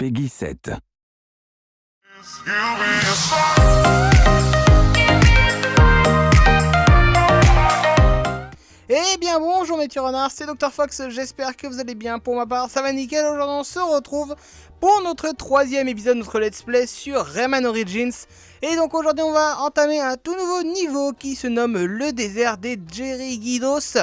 Peggy 7. Eh bien bonjour mes petits renards, c'est Dr Fox, j'espère que vous allez bien. Pour ma part ça va nickel. Aujourd'hui on se retrouve pour notre troisième épisode, notre let's play sur Rayman Origins. Et donc aujourd'hui on va entamer un tout nouveau niveau qui se nomme le désert des Djerigidos.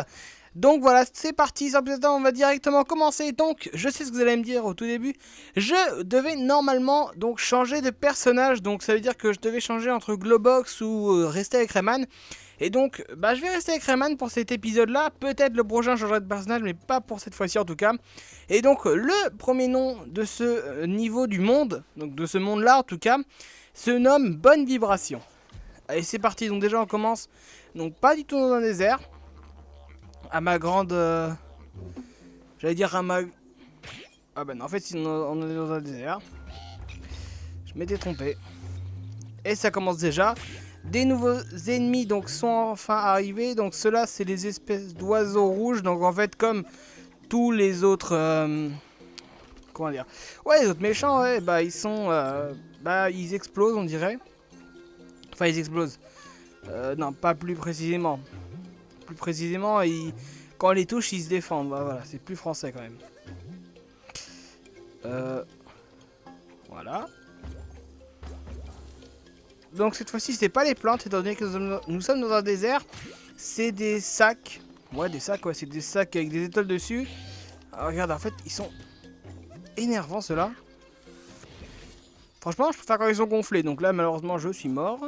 Donc voilà, c'est parti, sans plus attendre, on va directement commencer. Donc je sais ce que vous allez me dire au tout début. Je devais normalement donc changer de personnage, donc ça veut dire que je devais changer entre Globox ou rester avec Rayman. Et donc, je vais rester avec Rayman pour cet épisode-là. Peut-être le prochain changerait de personnage, mais pas pour cette fois-ci en tout cas. Et donc, le premier nom de ce niveau du monde, donc de ce monde-là en tout cas, se nomme Bonne Vibration. Allez, c'est parti. Donc déjà, on commence. Donc, pas du tout dans un désert. À ma grande... J'allais dire à ma... Ah ben non, en fait, on est dans un désert. Je m'étais trompé. Et ça commence déjà. Des nouveaux ennemis donc sont enfin arrivés. Donc ceux-là c'est les espèces d'oiseaux rouges. Donc en fait comme tous les autres comment dire, ouais, les autres méchants, ouais, ils sont ils explosent on dirait. Enfin ils explosent. Non, pas plus précisément. Plus précisément, quand on les touche ils se défendent. Voilà, c'est plus français quand même. Voilà. Donc cette fois-ci c'est pas les plantes, étant donné que nous sommes dans un désert. C'est des sacs. Ouais, des sacs, ouais, c'est des sacs avec des étoiles dessus. Alors, regarde, en fait ils sont énervants ceux-là. Franchement je préfère quand ils sont gonflés. Donc là malheureusement je suis mort.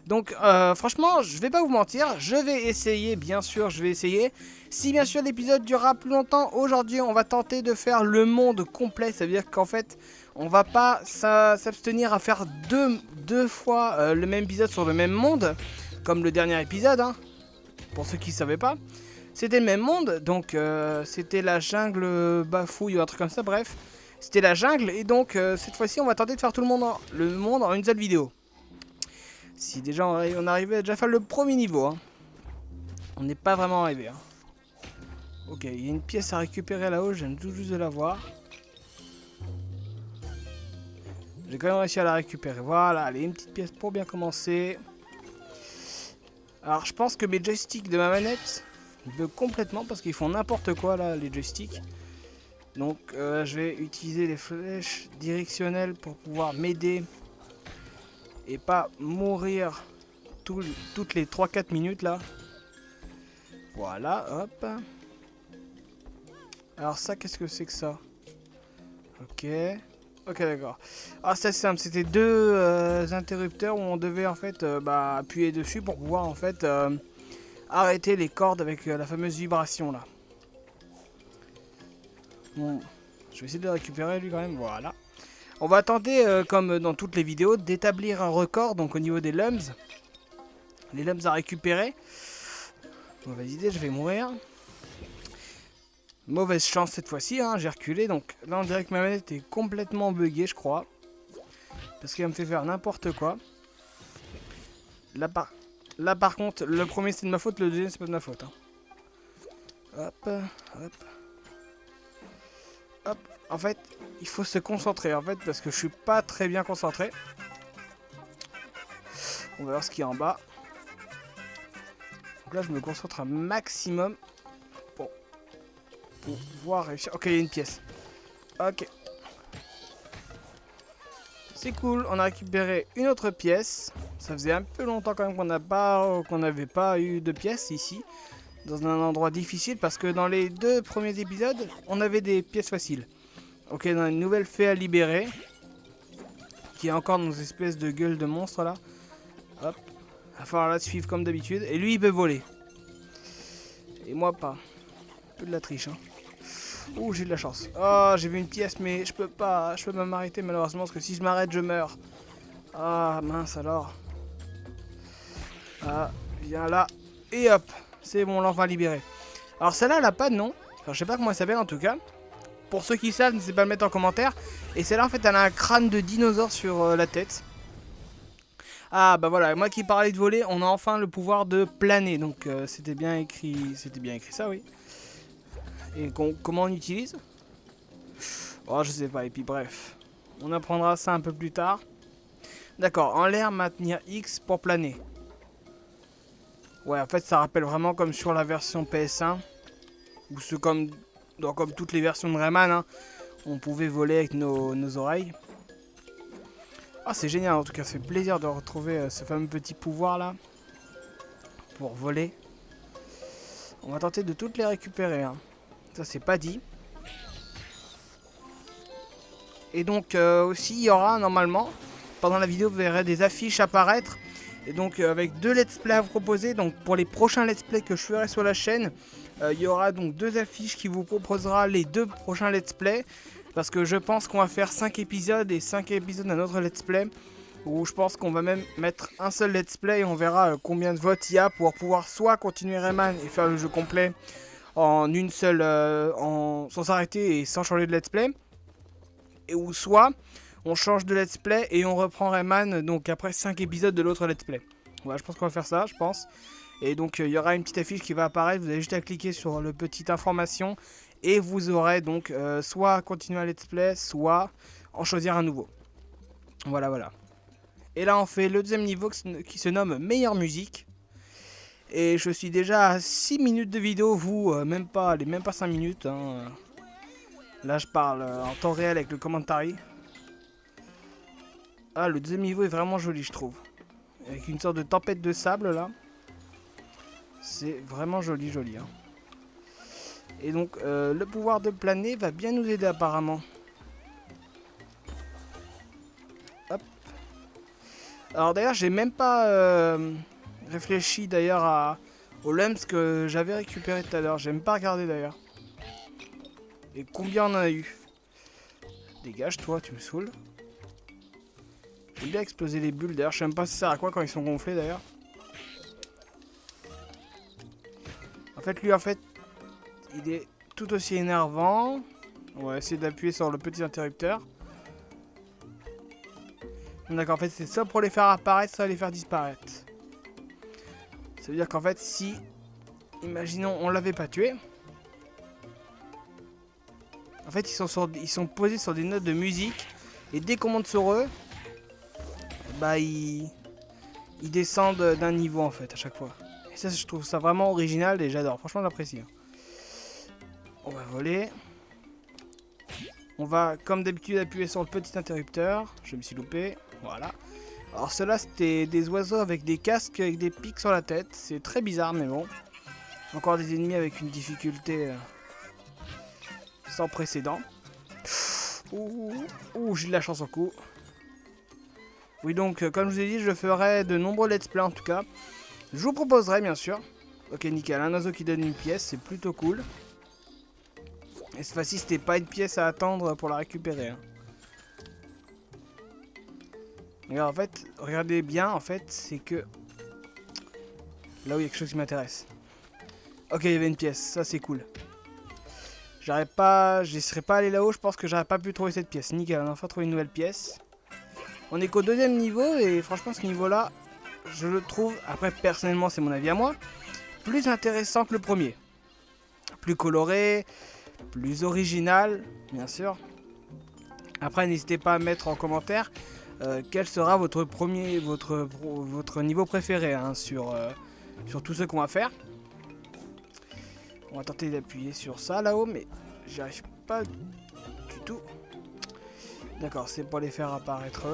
Donc franchement je vais pas vous mentir. Je vais essayer, bien sûr je vais essayer. Si bien sûr l'épisode durera plus longtemps, aujourd'hui on va tenter de faire le monde complet. Ça veut dire qu'en fait on va pas s'abstenir à faire deux fois le même épisode sur le même monde. Comme le dernier épisode, hein, pour ceux qui ne savaient pas. C'était le même monde, donc c'était la jungle bafouille ou un truc comme ça, bref. C'était la jungle, et donc cette fois-ci on va tenter de faire tout le monde en une seule vidéo. Si déjà on arrivait à déjà faire le premier niveau, hein. On n'est pas vraiment arrivé. Hein. Ok, il y a une pièce à récupérer là-haut, je viens tout juste de la voir. J'ai quand même réussi à la récupérer. Voilà, allez, une petite pièce pour bien commencer. Alors, je pense que mes joysticks de ma manette bug complètement parce qu'ils font n'importe quoi là, les joysticks. Donc, je vais utiliser les flèches directionnelles pour pouvoir m'aider et pas mourir toutes les 3-4 minutes là. Voilà, hop. Alors, ça, qu'est-ce que c'est que ça? Ok. Ok, d'accord. Ah, c'est simple, c'était deux interrupteurs où on devait en fait appuyer dessus pour pouvoir en fait arrêter les cordes avec la fameuse vibration là. Bon, je vais essayer de le récupérer lui quand même, voilà. On va tenter, comme dans toutes les vidéos, d'établir un record donc au niveau des lums. Les lums à récupérer. Mauvaise idée, je vais mourir. Mauvaise chance cette fois-ci, hein, j'ai reculé, donc là on dirait que ma manette est complètement buggée je crois. Parce qu'elle me fait faire n'importe quoi. Là par contre, le premier c'est de ma faute, le deuxième c'est pas de ma faute. Hein. Hop, hop. Hop, en fait, il faut se concentrer en fait, parce que je suis pas très bien concentré. On va voir ce qu'il y a en bas. Donc là je me concentre un maximum. Pour pouvoir réussir. Ok, il y a une pièce. Ok. C'est cool, on a récupéré une autre pièce. Ça faisait un peu longtemps quand même qu'on n'avait pas eu de pièces ici. Dans un endroit difficile parce que dans les deux premiers épisodes, on avait des pièces faciles. Ok, on a une nouvelle fée à libérer. Qui est encore dans une espèce de gueule de monstre là. Hop. Il va falloir la suivre comme d'habitude. Et lui il peut voler. Et moi pas. Un peu de la triche hein. Ouh, j'ai de la chance. Oh, j'ai vu une pièce, mais je peux pas m'arrêter malheureusement, parce que si je m'arrête, je meurs. Ah, mince alors. Ah, viens là. Et hop, c'est bon, là on va libérer. Alors celle-là, elle a pas de nom. Enfin, je sais pas comment elle s'appelle en tout cas. Pour ceux qui savent, n'hésitez pas à le mettre en commentaire. Et celle-là, en fait, elle a un crâne de dinosaure sur la tête. Ah, bah voilà, moi qui parlais de voler, on a enfin le pouvoir de planer. Donc c'était bien écrit ça, oui. Et comment on utilise? Oh, je sais pas, et puis bref. On apprendra ça un peu plus tard. D'accord, en l'air, maintenir X pour planer. Ouais, en fait, ça rappelle vraiment comme sur la version PS1. Ou c'est comme toutes les versions de Rayman, hein, on pouvait voler avec nos oreilles. Ah, c'est génial, en tout cas, ça fait plaisir de retrouver ce fameux petit pouvoir là. Pour voler. On va tenter de toutes les récupérer, hein. Ça, c'est pas dit. Et donc, aussi, il y aura normalement, pendant la vidéo, vous verrez des affiches apparaître. Et donc, avec 2 let's play à vous proposer. Donc, pour les prochains let's play que je ferai sur la chaîne, il y aura donc 2 affiches qui vous proposera les 2 prochains let's play. Parce que je pense qu'on va faire 5 épisodes et 5 épisodes d'un autre let's play. Où je pense qu'on va même mettre un seul let's play et on verra combien de votes il y a pour pouvoir soit continuer Rayman et faire le jeu complet en une seule, sans s'arrêter et sans changer de let's play. Et ou soit on change de let's play et on reprend Rayman donc après 5 épisodes de l'autre let's play. Voilà, je pense qu'on va faire ça, je pense. Et donc il y aura une petite affiche qui va apparaître, vous avez juste à cliquer sur le petite information et vous aurez donc soit continuer un let's play, soit en choisir un nouveau. Voilà, voilà. Et là on fait le deuxième niveau qui se nomme meilleure musique. Et je suis déjà à 6 minutes de vidéo, vous, même pas 5 minutes. Hein. Là je parle en temps réel avec le commentary. Ah, le deuxième niveau est vraiment joli, je trouve. Avec une sorte de tempête de sable là. C'est vraiment joli, joli. Hein. Et donc le pouvoir de planer va bien nous aider apparemment. Hop. Alors d'ailleurs j'ai même pas réfléchi d'ailleurs aux lumps que j'avais récupéré tout à l'heure. J'ai même pas regardé d'ailleurs. Et combien on en a eu? Dégage toi, tu me saoules. J'aime bien exploser les bulles d'ailleurs. Je sais même pas ça sert à quoi quand ils sont gonflés d'ailleurs. En fait lui il est tout aussi énervant. On va essayer d'appuyer sur le petit interrupteur. D'accord, en fait c'est ça pour les faire apparaître, ça les faire disparaître. Ça veut dire qu'en fait si, imaginons on l'avait pas tué. En fait ils sont posés sur des notes de musique. Et dès qu'on monte sur eux, bah ils descendent d'un niveau en fait à chaque fois. Et ça je trouve ça vraiment original et j'adore, franchement j'apprécie. On va voler. On va comme d'habitude appuyer sur le petit interrupteur. Je me suis loupé, voilà. Alors ceux-là c'était des oiseaux avec des casques avec des pics sur la tête. C'est très bizarre mais bon. Encore des ennemis avec une difficulté sans précédent. Ouh, j'ai de la chance en coup. Oui donc comme je vous ai dit je ferai de nombreux let's play en tout cas. Je vous proposerai bien sûr. Ok nickel, un oiseau qui donne une pièce, c'est plutôt cool. Et cette fois-ci c'était pas une pièce à attendre pour la récupérer. Hein. Regarde, en fait, regardez bien en fait, c'est que là où il y a quelque chose qui m'intéresse. Ok, il y avait une pièce, ça c'est cool. J'y serais pas allé là-haut, je pense que j'aurais pas pu trouver cette pièce. Nickel, on a enfin trouvé une nouvelle pièce. On est qu'au deuxième niveau et franchement ce niveau-là, je le trouve, après personnellement c'est mon avis à moi, plus intéressant que le premier. Plus coloré, plus original, bien sûr. Après n'hésitez pas à mettre en commentaire quel sera votre niveau préféré hein, sur tout ce qu'on va faire. On va tenter d'appuyer sur ça là-haut, mais j'y arrive pas du tout. D'accord, c'est pour les faire apparaître.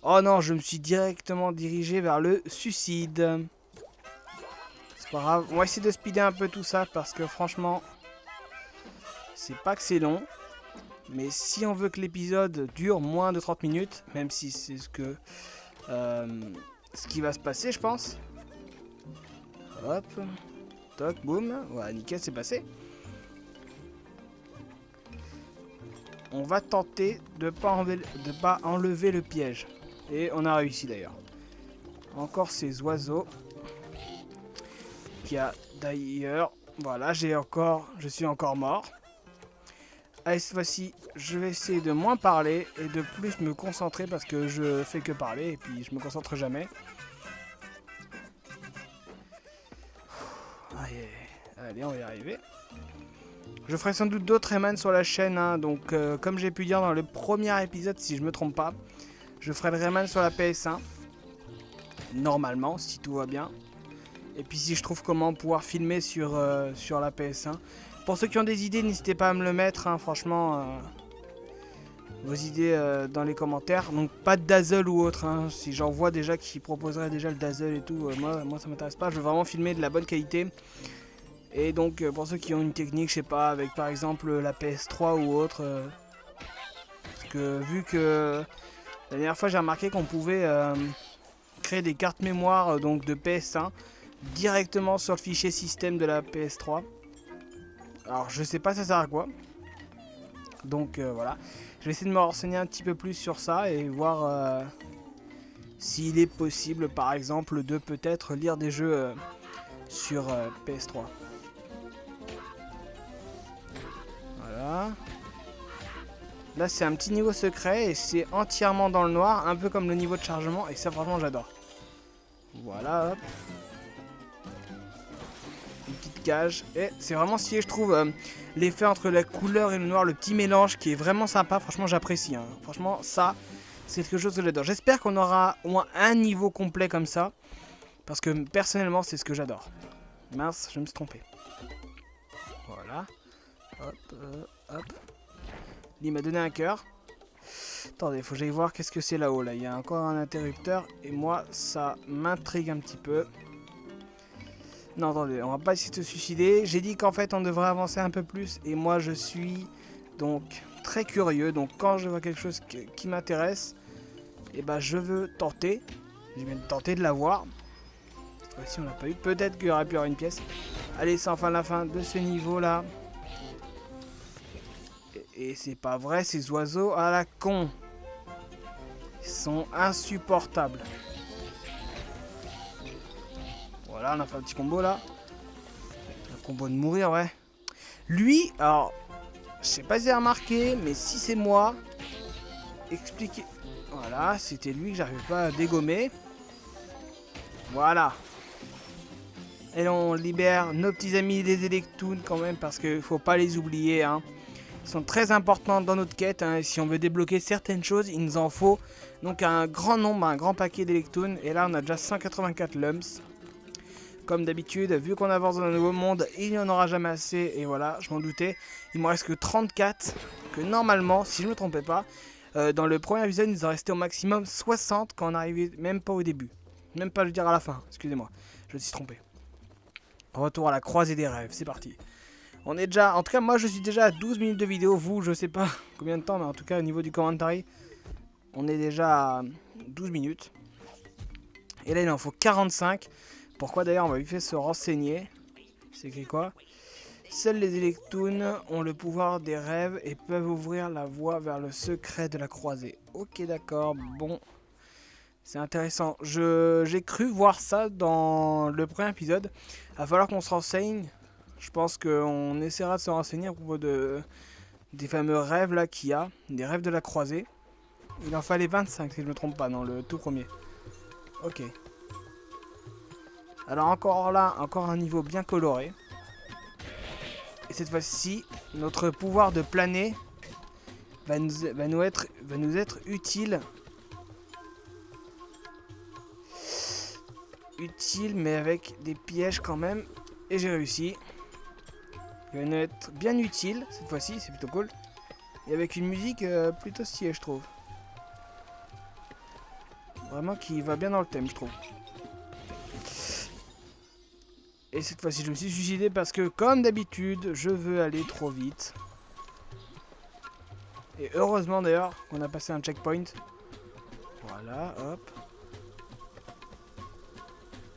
Oh non, je me suis directement dirigé vers le suicide. C'est pas grave, on va essayer de speeder un peu tout ça parce que franchement, c'est pas que c'est long. Mais si on veut que l'épisode dure moins de 30 minutes, même si c'est ce qui va se passer, je pense. Hop, toc, boum, voilà, nickel, c'est passé. On va tenter de pas enlever le piège. Et on a réussi d'ailleurs. Encore ces oiseaux. Qui a d'ailleurs, voilà, je suis encore mort. Allez, cette fois-ci, je vais essayer de moins parler et de plus me concentrer parce que je fais que parler et puis je me concentre jamais. Allez, on va y arriver. Je ferai sans doute d'autres Rayman sur la chaîne, hein, donc comme j'ai pu dire dans le premier épisode, si je me trompe pas, je ferai le Rayman sur la PS1, normalement, si tout va bien. Et puis si je trouve comment pouvoir filmer sur la PS1. Pour ceux qui ont des idées, n'hésitez pas à me le mettre, hein, franchement, vos idées dans les commentaires. Donc pas de Dazzle ou autre, hein, si j'en vois déjà qui proposeraient déjà le Dazzle et tout, moi ça m'intéresse pas, je veux vraiment filmer de la bonne qualité. Et donc pour ceux qui ont une technique, je sais pas, avec par exemple la PS3 ou autre, parce que vu que la dernière fois j'ai remarqué qu'on pouvait créer des cartes mémoire donc de PS1 directement sur le fichier système de la PS3. Alors je sais pas ça sert à quoi. Donc voilà, je vais essayer de me renseigner un petit peu plus sur ça et voir s'il est possible par exemple de peut-être lire des jeux sur PS3. Voilà. Là c'est un petit niveau secret et c'est entièrement dans le noir, un peu comme le niveau de chargement, et ça vraiment j'adore. Voilà, hop. Une petite cage, et c'est vraiment stylé je trouve, l'effet entre la couleur et le noir, le petit mélange qui est vraiment sympa, franchement j'apprécie, hein. Franchement ça c'est quelque chose que j'adore. J'espère qu'on aura au moins un niveau complet comme ça, parce que personnellement c'est ce que j'adore. Mince, je me suis trompé. Voilà. Hop, hop. Il m'a donné un cœur. Attendez, faut que j'aille voir qu'est-ce que c'est là-haut. Là, il y a encore un interrupteur. Et moi, ça m'intrigue un petit peu. Non, attendez, on va pas essayer de se suicider. J'ai dit qu'en fait, on devrait avancer un peu plus. Et moi, je suis donc très curieux. Donc, quand je vois quelque chose qui m'intéresse, et ben, je veux tenter. Je vais tenter de l'avoir. Cette fois-ci, on l'a pas eu. Peut-être qu'il y aurait pu y avoir une pièce. Allez, c'est enfin la fin de ce niveau-là. Et c'est pas vrai, ces oiseaux à la con. Ils sont insupportables. Voilà, on a fait un petit combo là. Un combo de mourir, ouais. Lui, alors, je sais pas si vous avez remarqué, mais si c'est moi, expliquez. Voilà, c'était lui que j'arrivais pas à dégommer. Voilà. Et là, on libère nos petits amis les Electoons quand même, parce qu'il faut pas les oublier, hein. Ils sont très importants dans notre quête, hein, et si on veut débloquer certaines choses, il nous en faut donc un grand nombre, un grand paquet d'Electoons. Et là on a déjà 184 lumps. Comme d'habitude, vu qu'on avance dans un nouveau monde, il n'y en aura jamais assez. Et voilà, je m'en doutais. Il me reste que 34, que normalement, si je ne me trompais pas, dans le premier épisode, il nous en restait au maximum 60 quand on arrivait même pas au début. Même pas le dire à la fin, excusez-moi, je me suis trompé. Retour à la croisée des rêves, c'est parti. On est déjà, en tout cas moi je suis déjà à 12 minutes de vidéo, vous je sais pas combien de temps, mais en tout cas au niveau du commentary, on est déjà à 12 minutes. Et là il en faut 45. Pourquoi d'ailleurs on va vite fait se renseigner. C'est écrit quoi? Seuls les Electoons ont le pouvoir des rêves et peuvent ouvrir la voie vers le secret de la croisée. Ok d'accord, bon. C'est intéressant. J'ai cru voir ça dans le premier épisode. Il va falloir qu'on se renseigne. Je pense qu'on essaiera de se renseigner à propos des fameux rêves là qu'il y a. Des rêves de la croisée. Il en fallait 25 si je ne me trompe pas dans le tout premier. Ok. Alors encore là, encore un niveau bien coloré. Et cette fois-ci, notre pouvoir de planer va nous être utile. Utile mais avec des pièges quand même. Et j'ai réussi. Il va nous être bien utile cette fois-ci, c'est plutôt cool. Et avec une musique plutôt stylée je trouve. Vraiment qui va bien dans le thème je trouve. Et cette fois-ci je me suis suicidé parce que comme d'habitude je veux aller trop vite. Et heureusement d'ailleurs qu'on a passé un checkpoint. Voilà, hop.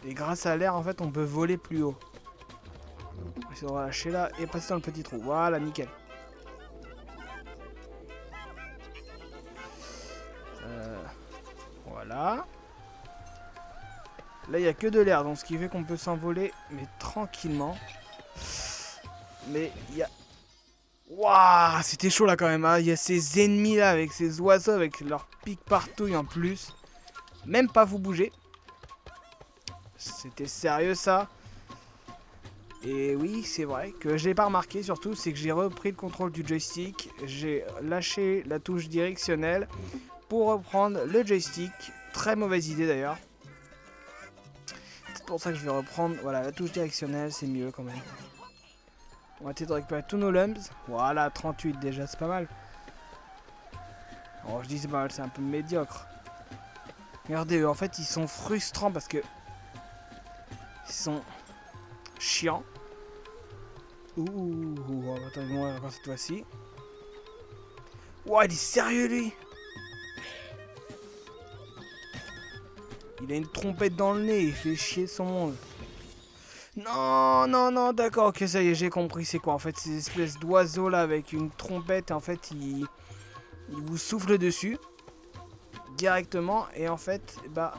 Et grâce à l'air en fait on peut voler plus haut. On va essayer de relâcher là et passer dans le petit trou. Voilà, nickel. Voilà. Là, il n'y a que de l'air, donc ce qui fait qu'on peut s'envoler, mais tranquillement. Mais il y a... Waouh, c'était chaud là quand même. Hein. Il y a ces ennemis là, avec ces oiseaux, avec leurs pics partout et en plus. Même pas vous bouger. C'était sérieux ça. Et oui, c'est vrai que je l'ai pas remarqué, surtout, c'est que j'ai repris le contrôle du joystick. J'ai lâché la touche directionnelle pour reprendre le joystick. Très mauvaise idée d'ailleurs. C'est pour ça que je vais reprendre, voilà, la touche directionnelle, c'est mieux quand même. On va essayer de récupérer tous nos lumps. Voilà, 38 déjà, c'est pas mal. Oh, je dis c'est pas mal, c'est un peu médiocre. Regardez, en fait, ils sont frustrants parce que... Ils sont chiants. Ouh, attendez-moi encore cette fois-ci. Ouah, il est sérieux, lui. Il a une trompette dans le nez, il fait chier son monde. Non, non, non, d'accord, ok, ça y est, j'ai compris, c'est quoi en fait, ces espèces d'oiseaux là avec une trompette, et en fait, ils vous soufflent dessus, directement, et en fait, bah,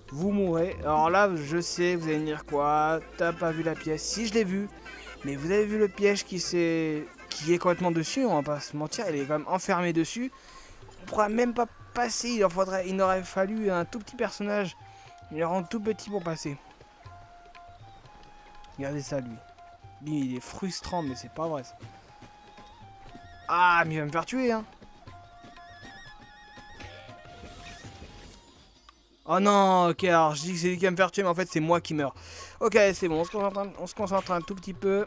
vous mourrez. Alors là, je sais, vous allez me dire quoi, t'as pas vu la pièce, si je l'ai vu, mais vous avez vu le piège qui est complètement dessus, on va pas se mentir, il est quand même enfermé dessus, on pourra même pas passer, il aurait fallu un tout petit personnage, il rend tout petit pour passer. Regardez ça, lui. Lui, il est frustrant, mais c'est pas vrai. Ça. Ah, mais il va me faire tuer, hein. Oh non, ok, alors je dis que c'est lui qui va me faire tuer, mais en fait, c'est moi qui meurs. Ok, c'est bon, on se concentre un tout petit peu.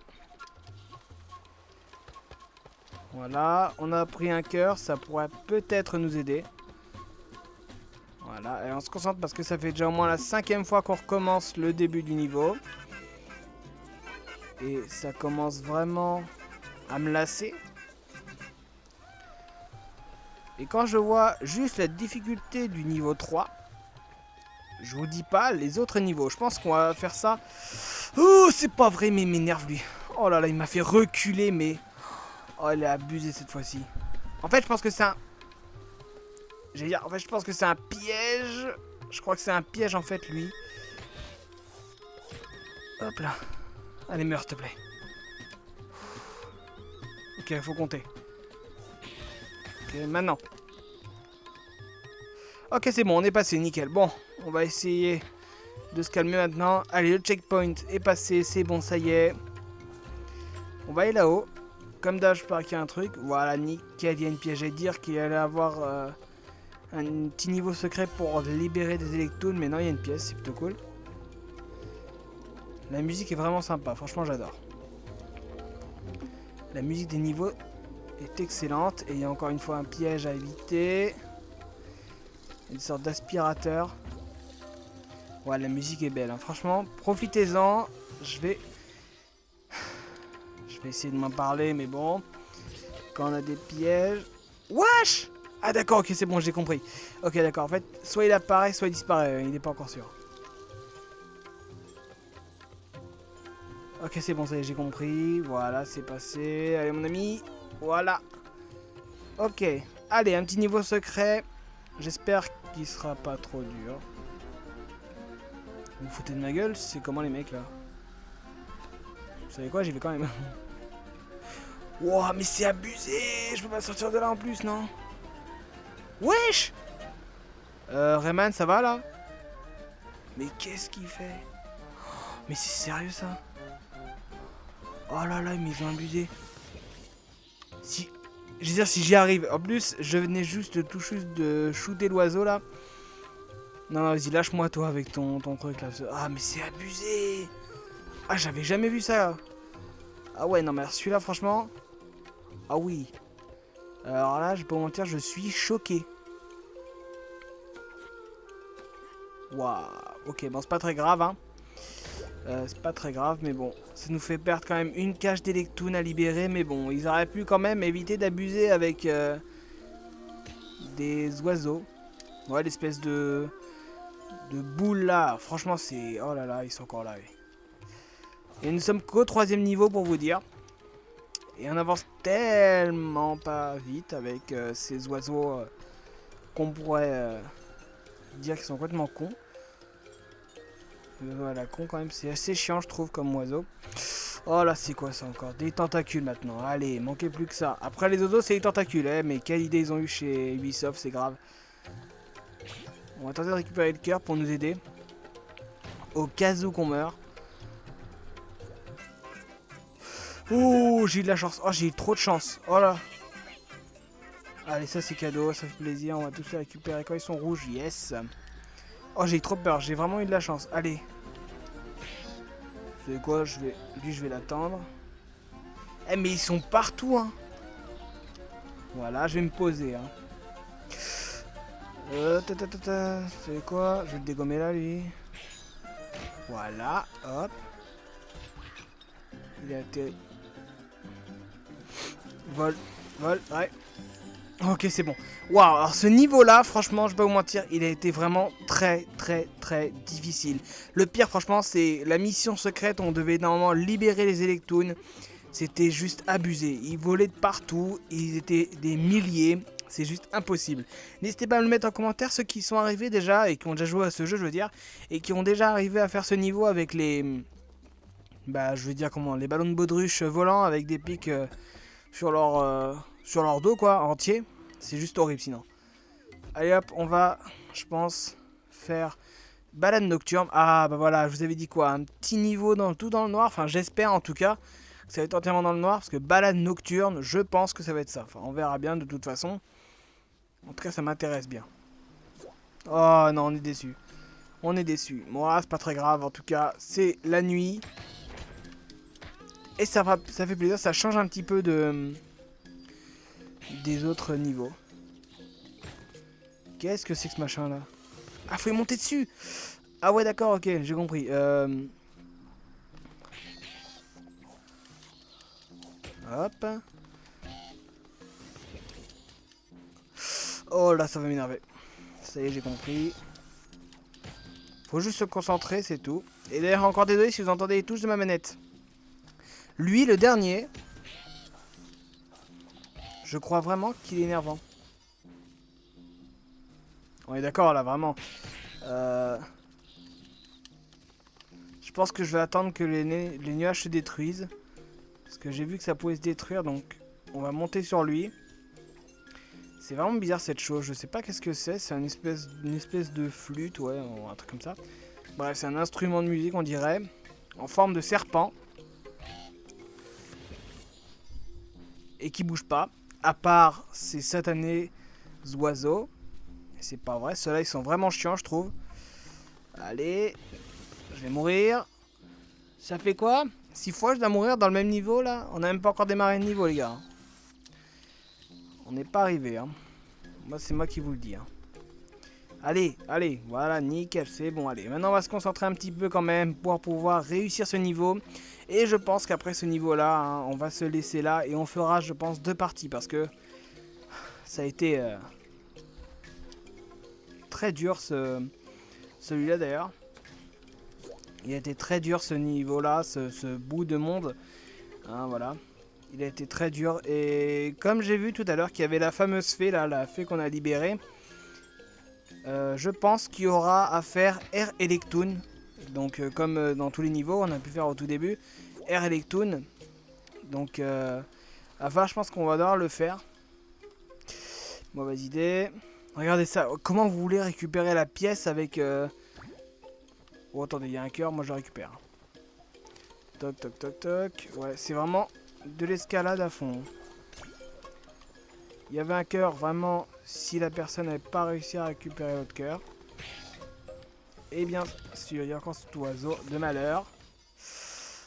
Voilà, on a pris un cœur, ça pourrait peut-être nous aider. Voilà, et on se concentre parce que ça fait déjà au moins la 5e fois qu'on recommence le début du niveau. Et ça commence vraiment à me lasser. Et quand je vois juste la difficulté du niveau 3, je vous dis pas les autres niveaux. Je pense qu'on va faire ça. Oh, c'est pas vrai, mais il m'énerve lui. Oh là là, il m'a fait reculer, mais... Oh, il a abusé cette fois-ci. En fait, je pense que c'est un... J'allais dire, en fait, je pense que c'est un piège. Je crois que c'est un piège, en fait, lui. Hop là. Allez, meurs, s'il te plaît. Ok, faut compter. Ok, maintenant. Ok, c'est bon, on est passé, nickel. Bon, on va essayer de se calmer maintenant. Allez, le checkpoint est passé, c'est bon, ça y est. On va aller là-haut. Comme d'hab, je parie qu'il y a un truc. Voilà, nickel, il y a une piège à dire qu'il allait avoir un petit niveau secret pour libérer des électones. Mais non, il y a une pièce, c'est plutôt cool. La musique est vraiment sympa, franchement, j'adore. La musique des niveaux est excellente. Et il y a encore une fois un piège à éviter. Une sorte d'aspirateur. Ouais, la musique est belle, hein. Franchement, profitez-en. Je vais essayer de m'en parler, mais bon. Quand on a des pièges... Wesh! Ah d'accord, ok, c'est bon, j'ai compris. Ok, d'accord, en fait, soit il apparaît, soit il disparaît. Il n'est pas encore sûr. Ok, c'est bon, ça y est, j'ai compris. Voilà, c'est passé. Allez, mon ami. Voilà. Ok. Allez, un petit niveau secret. J'espère qu'il sera pas trop dur. Vous vous foutez de ma gueule? C'est comment les mecs là? Vous savez quoi? J'y vais quand même. Wow, mais c'est abusé! Je peux pas sortir de là en plus, non? Wesh! Rayman, ça va là? Mais qu'est-ce qu'il fait? Mais c'est sérieux ça? Oh là là, mais ils ont abusé. Si... Je veux dire, si j'y arrive. En plus, je venais juste de shooter l'oiseau là. Non, non, vas-y, lâche-moi toi avec ton truc là. Ah, mais c'est abusé! Ah, j'avais jamais vu ça. Ah ouais, non, mais celui-là, franchement... Ah oui. Alors là, je vais pas mentir, je suis choqué. Waouh. Ok, bon, c'est pas très grave, hein. C'est pas très grave, mais bon. Ça nous fait perdre quand même une cage d'électoon à libérer. Mais bon, ils auraient pu quand même éviter d'abuser avec des oiseaux. Ouais, l'espèce de boule là. Franchement, c'est... Oh là là, ils sont encore là. Oui. Et nous sommes qu'au 3e niveau pour vous dire. Et on avance tellement pas vite avec ces oiseaux qu'on pourrait dire qu'ils sont complètement cons. Voilà, con quand même, c'est assez chiant je trouve comme oiseau. Oh là, c'est quoi ça encore? Des tentacules maintenant, allez, manquez plus que ça. Après les oiseaux, c'est les tentacules, mais quelle idée ils ont eu chez Ubisoft, c'est grave. On va tenter de récupérer le cœur pour nous aider. Au cas où qu'on meurt. Oh, j'ai eu de la chance. Oh, j'ai eu trop de chance. Oh là. Allez, ça c'est cadeau, ça fait plaisir. On va tous les récupérer quand ils sont rouges. Yes. Oh, j'ai eu trop peur. J'ai vraiment eu de la chance. Allez. Vous savez quoi, lui, je vais l'attendre. Eh, mais ils sont partout, hein. Voilà, je vais me poser, hein. C'est quoi? Je vais le dégommer là, lui. Voilà, hop. Il a atterri. Vol, vol, ouais. Ok, c'est bon. Waouh, alors ce niveau-là, franchement, je vais pas vous mentir, il a été vraiment très, très, très difficile. Le pire, franchement, c'est la mission secrète. On devait normalement libérer les Electoons. C'était juste abusé. Ils volaient de partout. Ils étaient des milliers. C'est juste impossible. N'hésitez pas à me le mettre en commentaire, ceux qui sont arrivés déjà, et qui ont déjà joué à ce jeu, je veux dire, et qui ont déjà arrivé à faire ce niveau avec les... Bah, je veux dire comment, les ballons de baudruche volants avec des pics sur leur dos, quoi, entier. C'est juste horrible sinon. Allez hop, on va, je pense, faire balade nocturne. Ah bah voilà, je vous avais dit quoi, un petit niveau tout dans le noir. Enfin, j'espère en tout cas que ça va être entièrement dans le noir. Parce que balade nocturne, je pense que ça va être ça. Enfin, on verra bien de toute façon. En tout cas, ça m'intéresse bien. Oh non, on est déçu. On est déçu. Bon, là, c'est pas très grave. En tout cas, c'est la nuit. Et ça fait plaisir. Ça change un petit peu des autres niveaux. Qu'est-ce que c'est que ce machin là? Ah, faut y monter dessus. Ah ouais, d'accord, ok, j'ai compris. Hop. Oh là, ça va m'énerver. Ça y est, j'ai compris. Faut juste se concentrer, c'est tout. Et d'ailleurs, encore désolé si vous entendez les touches de ma manette. Lui, le dernier, je crois vraiment qu'il est énervant. On est d'accord là, vraiment. Je pense que je vais attendre que les nuages se détruisent. Parce que j'ai vu que ça pouvait se détruire, donc on va monter sur lui. C'est vraiment bizarre cette chose, je sais pas qu'est-ce que c'est. C'est une espèce de flûte, ouais, ou un truc comme ça. Bref, c'est un instrument de musique, on dirait. En forme de serpent. Et qui bouge pas. À part ces satanés oiseaux. C'est pas vrai, ceux-là ils sont vraiment chiants, je trouve. Allez, je vais mourir. Ça fait quoi? 6 fois je dois mourir dans le même niveau là? On a même pas encore démarré le niveau les gars. On n'est pas arrivé hein. Moi c'est moi qui vous le dis hein. Allez, allez, voilà, nickel, c'est bon, allez. Maintenant on va se concentrer un petit peu quand même pour pouvoir réussir ce niveau. Et je pense qu'après ce niveau là, hein, on va se laisser là et on fera je pense 2 parties parce que ça a été très dur celui-là d'ailleurs. Il a été très dur ce niveau-là, ce bout de monde. Hein, voilà. Il a été très dur. Et comme j'ai vu tout à l'heure qu'il y avait la fameuse fée, là, la fée qu'on a libérée. Je pense qu'il y aura à faire Air Electoon. Donc comme dans tous les niveaux, on a pu faire au tout début. Air Electoon. Donc enfin, je pense qu'on va devoir le faire. Mauvaise idée. Regardez ça. Comment vous voulez récupérer la pièce avec... Oh, attendez, il y a un cœur, moi je le récupère. Toc, toc, toc, toc. Ouais, c'est vraiment de l'escalade à fond. Il y avait un cœur, vraiment, si la personne n'avait pas réussi à récupérer l'autre cœur. Et bien sûr, il y a encore cet oiseau de malheur.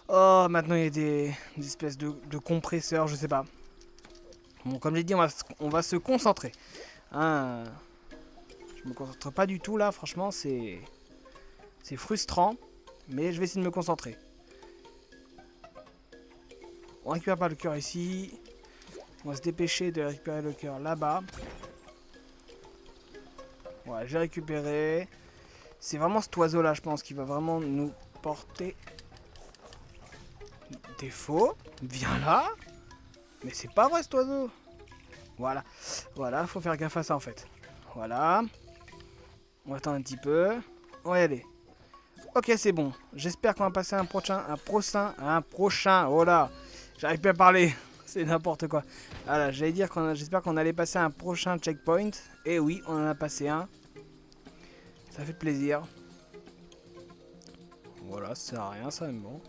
Oh, maintenant il y a des espèces de compresseurs, je sais pas. Bon, comme j'ai dit, on va se concentrer. Hein, je me concentre pas du tout là, franchement, c'est frustrant. Mais je vais essayer de me concentrer. On récupère pas le cœur ici. On va se dépêcher de récupérer le cœur là-bas. Ouais, j'ai récupéré. C'est vraiment cet oiseau-là, je pense, qui va vraiment nous porter défaut. Viens là. Mais c'est pas vrai, cet oiseau. Voilà. Voilà, faut faire gaffe à ça, en fait. Voilà. On va attendre un petit peu. On va y aller. Ok, c'est bon. J'espère qu'on va passer un prochain. Oh là. J'arrive pas à parler. C'est n'importe quoi. Voilà, j'allais dire j'espère qu'on allait passer un prochain checkpoint. Et oui, on en a passé un. Ça fait plaisir. Voilà, ça sert à rien ça, mais bon.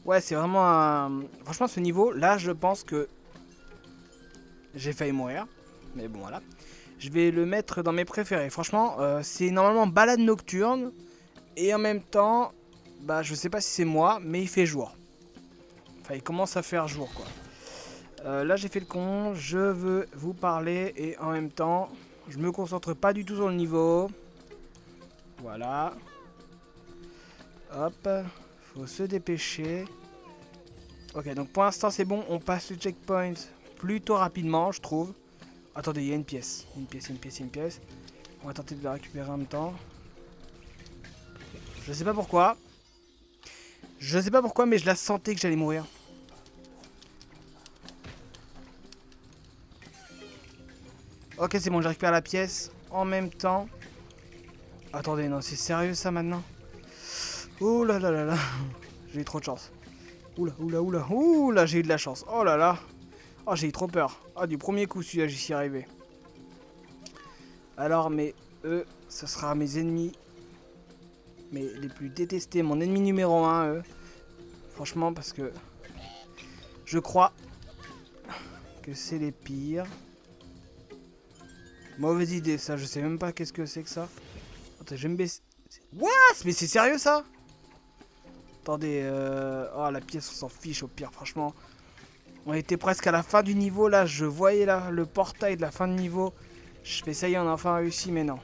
Ouais, c'est vraiment un... Franchement, ce niveau, là, je pense que... J'ai failli mourir. Mais bon, voilà. Je vais le mettre dans mes préférés. Franchement, c'est normalement balade nocturne. Et en même temps, bah, je sais pas si c'est moi, mais il fait jour. Enfin, il commence à faire jour, quoi. Là, j'ai fait le con. Je veux vous parler. Et en même temps, je me concentre pas du tout sur le niveau. Voilà. Hop. Faut se dépêcher. Ok, donc pour l'instant, c'est bon. On passe le checkpoint plutôt rapidement, je trouve. Attendez, il y a une pièce. Une pièce. On va tenter de la récupérer en même temps. Je sais pas pourquoi. Mais je la sentais que j'allais mourir. Ok, c'est bon, j'ai récupéré la pièce en même temps. Attendez, non, c'est sérieux ça maintenant? Ouh là là là là. J'ai eu trop de chance. Oula, j'ai eu de la chance. Oh là là. Oh, j'ai eu trop peur. Ah, du premier coup, celui-là, j'y suis arrivé. Alors, mais eux, ce sera mes ennemis. Mais les plus détestés. Mon ennemi numéro 1, eux. Franchement, parce que... Je crois que c'est les pires. Mauvaise idée, ça. Je sais même pas qu'est-ce que c'est que ça. Attends, je vais me baisser. What? Mais c'est sérieux, ça? Attendez, oh, la pièce, on s'en fiche au pire, franchement. On était presque à la fin du niveau, là. Je voyais là, le portail de la fin de niveau. Je fais ça y est, on a enfin réussi, mais non.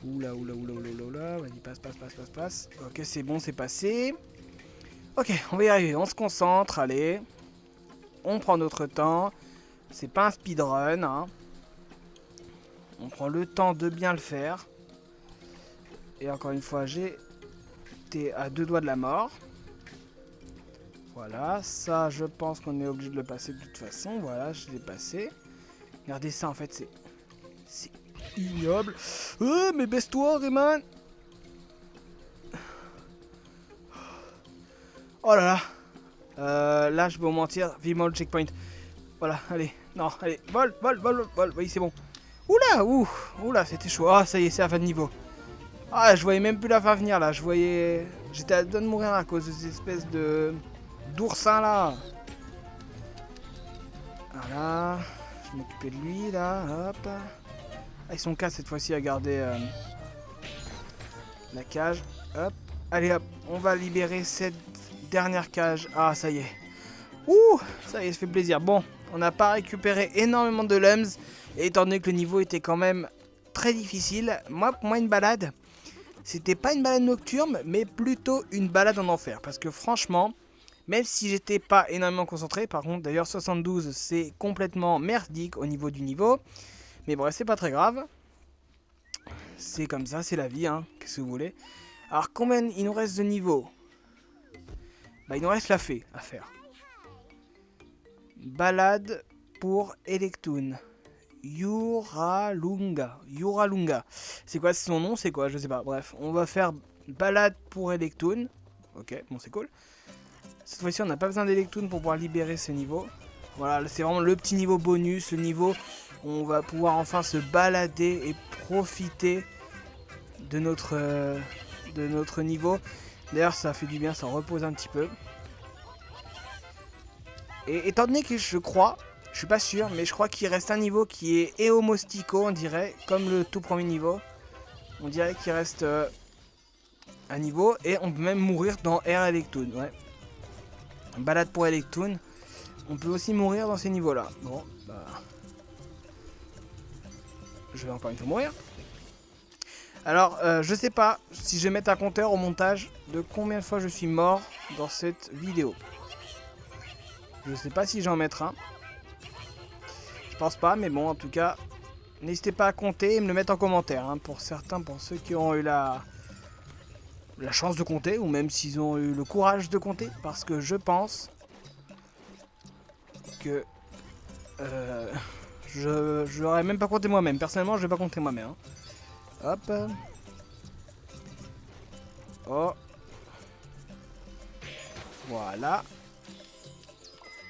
Oula. Vas-y, passe. Ok, c'est bon, c'est passé. Ok, on va y arriver. On se concentre, allez. On prend notre temps. C'est pas un speedrun, hein. On prend le temps de bien le faire. Et encore une fois, j'étais à 2 doigts de la mort. Voilà, ça, je pense qu'on est obligé de le passer de toute façon. Voilà, je l'ai passé. Regardez ça, en fait, c'est ignoble. Mais baisse-toi, Rayman. Oh là là. Là, je vais vous mentir. Vivement le checkpoint. Voilà, allez. Non, allez. Vol. Oui, c'est bon. Oula, c'était chaud. Ah, ça y est, c'est la fin de niveau. Ah, je voyais même plus la fin venir, là. J'étais à deux de mourir à cause de ces espèces d'oursins, là. Voilà. Je vais m'occuper de lui, là. Hop. Ah, ils sont 4 cette fois-ci à garder la cage. Hop. Allez, hop. On va libérer cette dernière cage. Ah, ça y est. Ouh, ça y est, ça fait plaisir. Bon, on n'a pas récupéré énormément de lums. Et étant donné que le niveau était quand même très difficile, pour moi, une balade, c'était pas une balade nocturne, mais plutôt une balade en enfer. Parce que franchement, même si j'étais pas énormément concentré, par contre, d'ailleurs 72, c'est complètement merdique au niveau du niveau. Mais bref, c'est pas très grave. C'est comme ça, c'est la vie, hein. Qu'est-ce que vous voulez? Alors, combien il nous reste de niveaux? Bah, il nous reste la fée à faire. Balade pour Electoon. Yuralunga. C'est quoi son nom? C'est quoi? Je sais pas. Bref, on va faire balade pour Electoon. Ok, bon, c'est cool. Cette fois-ci, on n'a pas besoin d'Electoon pour pouvoir libérer ce niveau. Voilà, c'est vraiment le petit niveau bonus, le niveau où on va pouvoir enfin se balader et profiter de notre niveau. D'ailleurs, ça fait du bien, ça repose un petit peu. Et étant donné que je suis pas sûr, mais je crois qu'il reste un niveau qui est Eomostico, on dirait, comme le tout premier niveau. On dirait qu'il reste un niveau, et on peut même mourir dans Air Electoon, ouais. Balade pour Electoon. On peut aussi mourir dans ces niveaux-là. Bon, bah... Je vais encore une fois mourir. Alors, je sais pas si je vais mettre un compteur au montage de combien de fois je suis mort dans cette vidéo. Je sais pas si j'en mettrai un. Je pense pas, mais bon, en tout cas, n'hésitez pas à compter et me le mettre en commentaire. Hein, pour certains, pour ceux qui ont eu la chance de compter, ou même s'ils ont eu le courage de compter. Parce que je pense que je n'aurais même pas compté moi-même. Personnellement, je vais pas compter moi-même. Hein. Hop. Oh. Voilà.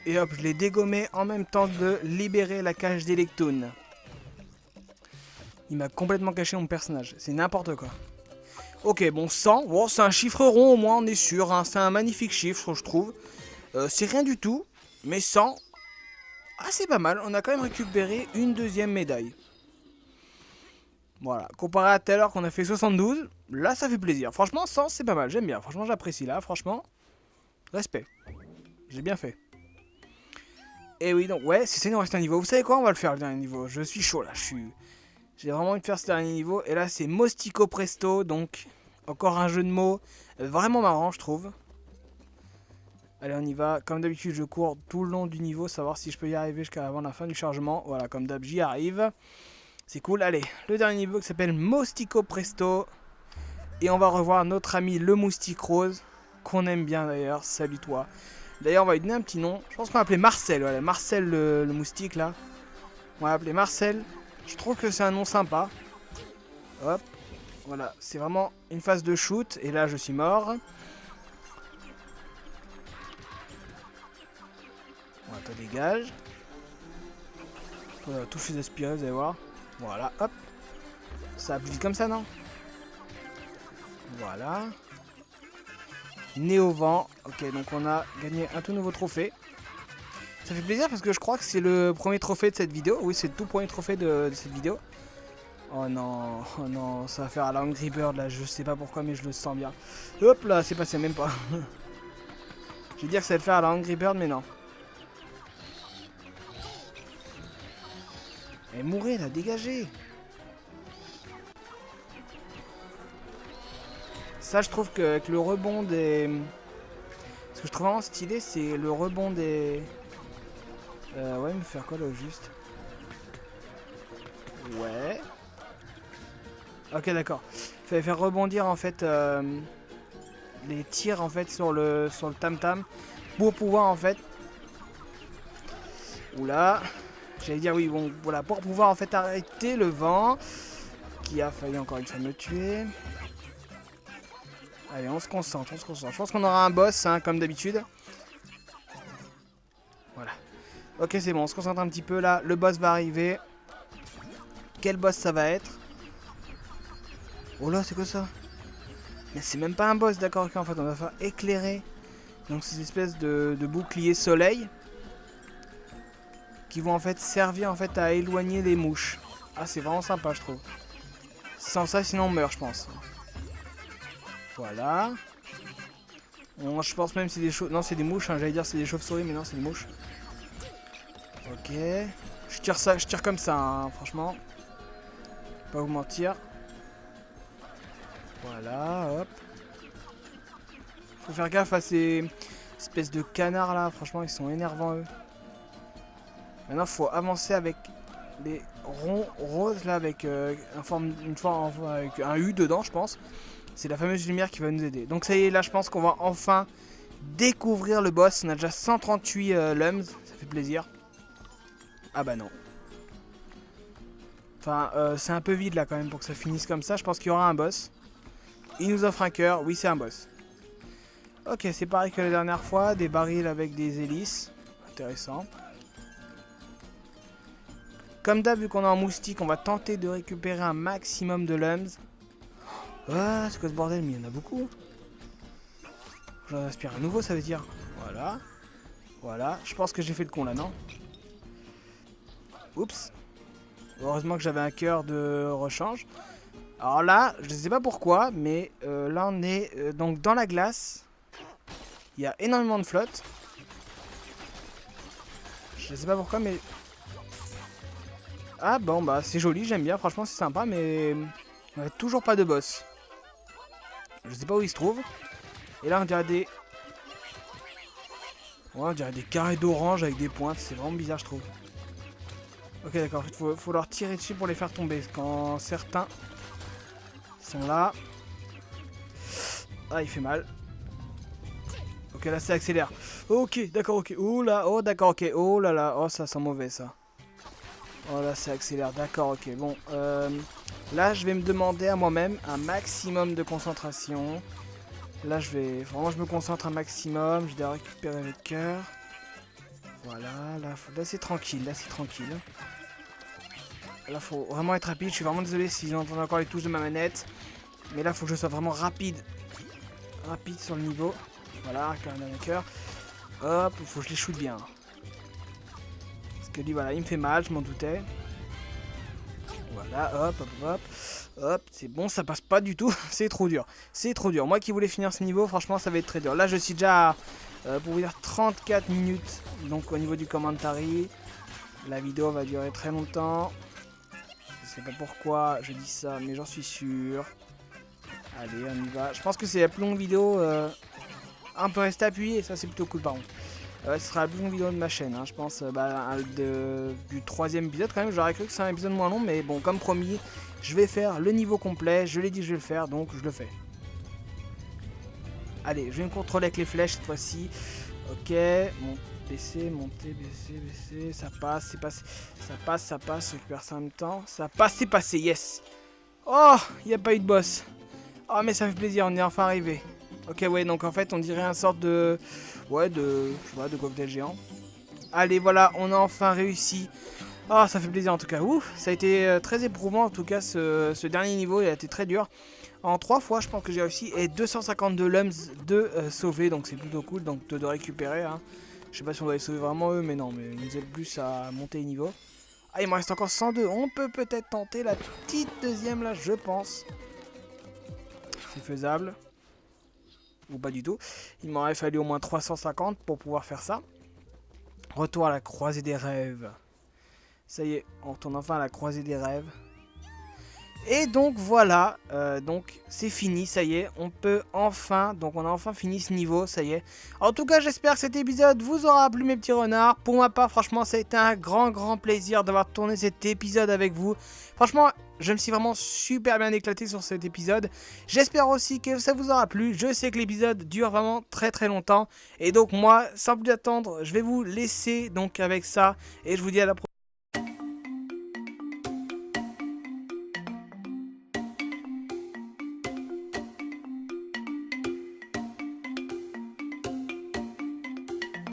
Et hop, je l'ai dégommé en même temps de libérer la cage d'Electoon. Il m'a complètement caché mon personnage. C'est n'importe quoi. Ok, bon, 100. Bon, c'est un chiffre rond, au moins, on est sûr. Hein. C'est un magnifique chiffre, je trouve. C'est rien du tout. Mais 100, ah, c'est pas mal. On a quand même récupéré une deuxième médaille. Voilà. Comparé à tout à l'heure qu'on a fait 72, là, ça fait plaisir. Franchement, 100, c'est pas mal. J'aime bien. Franchement, j'apprécie là. Franchement, respect. J'ai bien fait. Et oui, donc, ouais, c'est ça, il nous reste un niveau. Vous savez quoi? On va le faire, le dernier niveau. Je suis chaud, là. J'ai vraiment envie de faire ce dernier niveau. Et là, c'est Mostico Presto. Donc, encore un jeu de mots vraiment marrant, je trouve. Allez, on y va. Comme d'habitude, je cours tout le long du niveau, savoir si je peux y arriver jusqu'à avant la fin du chargement. Voilà, comme d'hab, j'y arrive. C'est cool. Allez, le dernier niveau qui s'appelle Mostico Presto. Et on va revoir notre ami le moustique rose, qu'on aime bien d'ailleurs. Salut toi. D'ailleurs, on va lui donner un petit nom. Je pense qu'on va l'appeler Marcel. Voilà, Marcel le moustique là. On va l'appeler Marcel. Je trouve que c'est un nom sympa. Hop. Voilà, c'est vraiment une phase de shoot. Et là, je suis mort. Voilà, toi dégage. Voilà, touche les aspirés, vous allez voir. Voilà, hop. Ça a plus vite comme ça, non? Voilà. Nez au vent. Ok, donc on a gagné un tout nouveau trophée. Ça fait plaisir parce que je crois que c'est le premier trophée de cette vidéo. Oui, c'est le tout premier trophée de cette vidéo. Oh non, ça va faire à la Angry Bird là, je sais pas pourquoi mais je le sens bien. Hop là, c'est passé même pas. Je vais dire que ça va le faire à la Angry Bird mais non. Eh, mourez là, dégagez. Ça, je trouve qu'avec le rebond des... Ce que je trouve vraiment stylé, c'est le rebond des... ouais, me faire quoi là au juste? Ouais. Ok, d'accord. Il fallait faire rebondir en fait les tirs en fait sur le tam-tam pour pouvoir en fait... Oula. J'allais dire oui, bon, voilà, pour pouvoir en fait arrêter le vent qui a failli encore une fois me tuer. Allez, on se concentre, on se concentre. Je pense qu'on aura un boss, hein, comme d'habitude. Voilà. Ok, c'est bon, on se concentre un petit peu là. Le boss va arriver. Quel boss ça va être? Oh là, c'est quoi ça? Mais c'est même pas un boss, d'accord, ok, en fait, on va faire éclairer. Donc, ces espèces de boucliers soleil. Qui vont en fait servir en fait à éloigner les mouches. Ah, c'est vraiment sympa, je trouve. Sans ça, sinon on meurt, je pense. Voilà. Bon, je pense même que c'est des chauves... Non, c'est des mouches, hein. J'allais dire c'est des chauves-souris, mais non, c'est des mouches. Ok. Je tire ça, je tire comme ça, hein, franchement. Pas vous mentir. Voilà, hop. Faut faire gaffe à ces espèces de canards là, franchement, ils sont énervants eux. Maintenant, faut avancer avec les ronds roses là, avec une forme avec un U dedans, je pense. C'est la fameuse lumière qui va nous aider. Donc ça y est, là, je pense qu'on va enfin découvrir le boss. On a déjà 138 lums, ça fait plaisir. Ah bah non. Enfin, c'est un peu vide là quand même pour que ça finisse comme ça. Je pense qu'il y aura un boss. Il nous offre un cœur. Oui, c'est un boss. Ok, c'est pareil que la dernière fois. Des barils avec des hélices. Intéressant. Comme d'hab, vu qu'on est en moustique, on va tenter de récupérer un maximum de lums. Ah, c'est quoi ce bordel? Mais il y en a beaucoup. J'en aspire un nouveau, ça veut dire. Voilà. Voilà. Je pense que j'ai fait le con là, non? Oups. Heureusement que j'avais un cœur de rechange. Alors là, je ne sais pas pourquoi, mais là on est donc dans la glace. Il y a énormément de flotte. Je ne sais pas pourquoi, mais... Ah bon, bah c'est joli, j'aime bien, franchement c'est sympa, mais... On n'a toujours pas de boss. Je sais pas où il se trouve. Et là on dirait des... Ouais, on dirait des carrés d'orange avec des pointes, c'est vraiment bizarre je trouve. Ok d'accord, en fait faut leur tirer dessus pour les faire tomber. Quand certains sont là... Ah, il fait mal. Ok, là ça accélère. Ok, d'accord, ok. Oh là, oh d'accord, ok. Oh là là, oh ça sent mauvais ça. Oh là, ça accélère, d'accord, ok. Bon, là je vais me demander à moi-même un maximum de concentration. Là je vais, vraiment je me concentre un maximum. Je dois récupérer le cœur. Voilà, là c'est tranquille, là c'est tranquille. Là faut vraiment être rapide. Je suis vraiment désolé si j'entends encore les touches de ma manette. Mais là, il faut que je sois vraiment rapide. Rapide sur le niveau. Voilà, un cœur. Hop, il faut que je les shoot bien. Parce que lui, voilà, il me fait mal, je m'en doutais. Voilà, hop, hop, hop. Hop, c'est bon, ça passe pas du tout. C'est trop dur. C'est trop dur. Moi qui voulais finir ce niveau, franchement, ça va être très dur. Là, je suis déjà, pour vous dire, 34 minutes. Donc, au niveau du commentary, la vidéo va durer très longtemps. Je sais pas pourquoi je dis ça, mais j'en suis sûr. Allez, on y va. Je pense que c'est la plus longue vidéo. Un peu rester appuyé, ça c'est plutôt cool par contre. Ce sera la plus longue vidéo de ma chaîne, hein. Je pense du 3e épisode quand même. J'aurais cru que c'est un épisode moins long, mais bon, comme promis, je vais faire le niveau complet. Je l'ai dit que je vais le faire, donc je le fais. Allez, je vais me contrôler avec les flèches cette fois-ci. Ok, baisser, monter, baisser. Ça passe, c'est passé. Ça passe, ça passe. Je récupère ça en même temps. Ça passe, c'est passé, yes. Oh, il n'y a pas eu de boss. Oh, mais ça fait plaisir, on est enfin arrivé. Ok, ouais, donc en fait, on dirait un sorte de... Ouais, je sais pas, de cocktail géant. Allez, voilà, on a enfin réussi. Oh, ça fait plaisir en tout cas. Ouf, ça a été très éprouvant en tout cas, ce dernier niveau, il a été très dur. En 3 fois, je pense que j'ai réussi. Et 252 lums de sauver, donc c'est plutôt cool, donc de récupérer. Hein. Je sais pas si on va les sauver vraiment eux, mais non, mais ils nous aident plus à monter les niveaux. Ah, il me reste encore 102. On peut peut-être tenter la petite deuxième là, je pense. C'est faisable. Ou pas du tout. Il m'aurait fallu au moins 350 pour pouvoir faire ça. Retour à la croisée des rêves. Ça y est, on retourne enfin à la croisée des rêves. Et donc voilà, donc c'est fini, ça y est, on peut enfin, donc on a enfin fini ce niveau, ça y est. En tout cas, j'espère que cet épisode vous aura plu mes petits renards. Pour ma part, franchement, ça a été un grand plaisir d'avoir tourné cet épisode avec vous. Franchement, je me suis vraiment super bien éclaté sur cet épisode. J'espère aussi que ça vous aura plu. Je sais que l'épisode dure vraiment très longtemps. Et donc moi, sans plus attendre, je vais vous laisser donc avec ça. Et je vous dis à la prochaine.